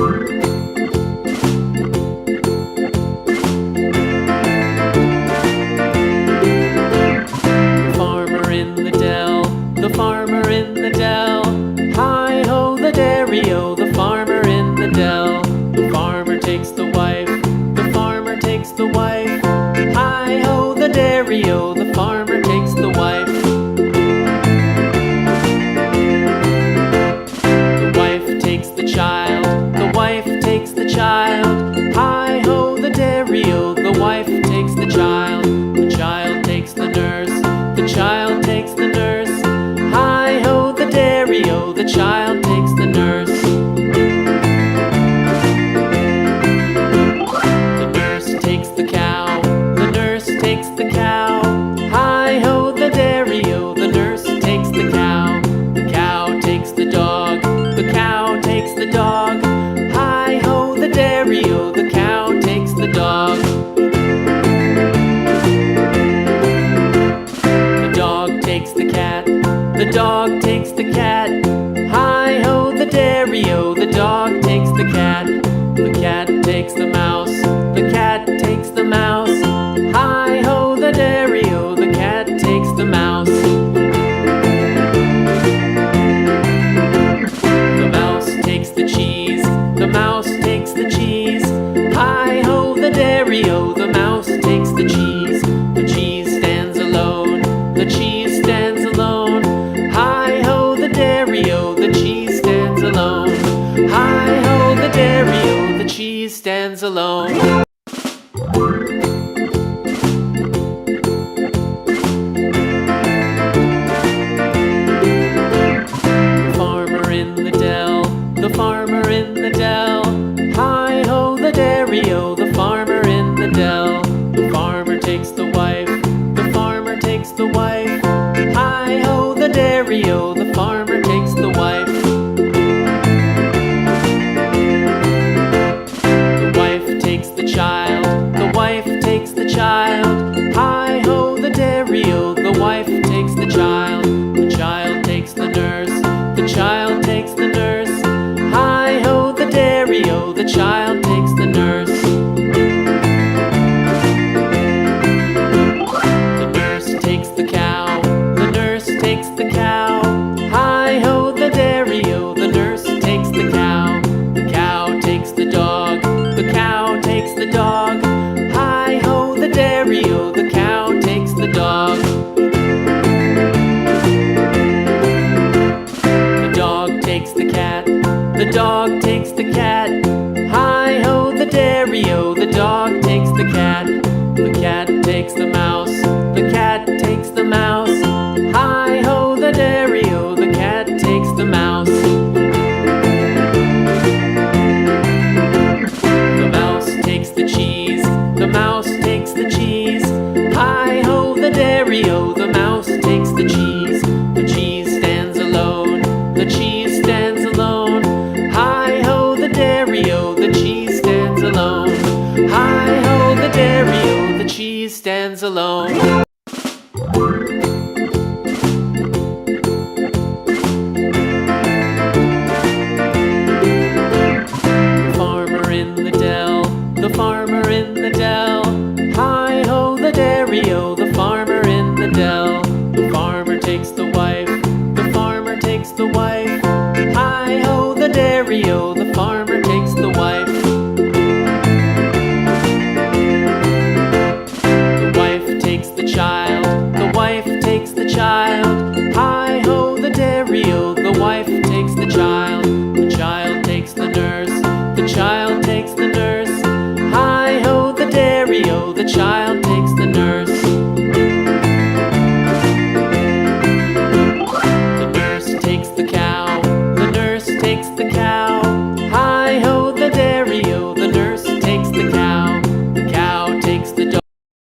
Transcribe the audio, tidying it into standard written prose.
The farmer in the dell. Hi-ho, the dairy-o, the farmer in the dell. The farmer takes the wife, the farmer takes the wife. Hi-ho, the dairy-o, the farmer takes the wife. The wife takes the child, the wife takes the child. Hi-ho, the dairy-o, the wife takes the child. The child takes the nurse, the child takes the nurse. Hi-ho, the dairy-o, the child takes the nurse. The nurse takes the cow, the nurse takes the cow. Hi-ho, the dairy-o, the nurse takes the cow. The cow takes the dog, the cow takes the dog. Hi-ho, the dairy-o, the cow takes the dog. The dog takes the cat, the dog takes the cat. Hi-ho, the dairy-o, the dog takes the cat. The cat takes the mouse, the cat takes the mouse. Hi-ho, the dairy-o, the cat takes the mouse. The mouse takes the cheese, the mouse takes the cheese. Hi-ho, the dairy-o, the mouse takes the cheese. The cheese stands alone, the cheese stands alone. Hi-ho, the dairy-o, the cheese stands alone. Hi-ho, the dairy-o, the cheese stands alone. The farmer in the dell, the farmer in the dell. Hi-ho, the dairy-o, the farmer in the dell. The farmer takes the wife, the farmer takes the wife. Hi-ho, the dairy-o, the farmer takes the wife. The wife takes the child, the wife takes the child. Hi-ho, the dairy-o, the wife takes the child. The child takes the nurse, the child takes the nurse. Hi-ho, the dairy-o, the child takes the nurse. The nurse takes the cow, the nurse takes the cow. Hi-ho, the dairy-o, the nurse takes the cow. The cow takes the dog, the cow takes the dog. Hi-ho, the dairy-o, the cow takes the dog. The dog takes the cat, the dog takes the cat. Hi-ho, the dairy-o, the dog takes the cat. The cat takes the mouse, the cat